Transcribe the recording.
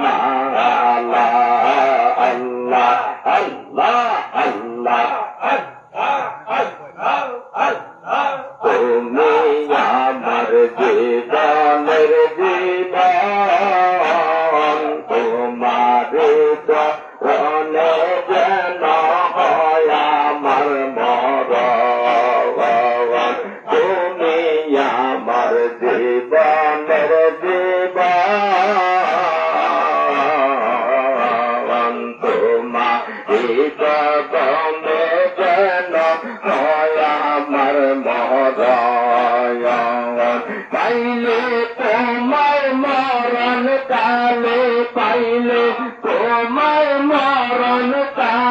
মালা আল্লাহ আল্লাহ আল্লাহ তুমি আমার জীবনের জীবন তোমার চরণে যেন হয় আমার মরণ তুমি আমার জীবনের জীবন তোমার কদমে যেন হয় আমার মরণ পাইলে তোমার মরণ কালে পাইলে তোমার মরণ কালে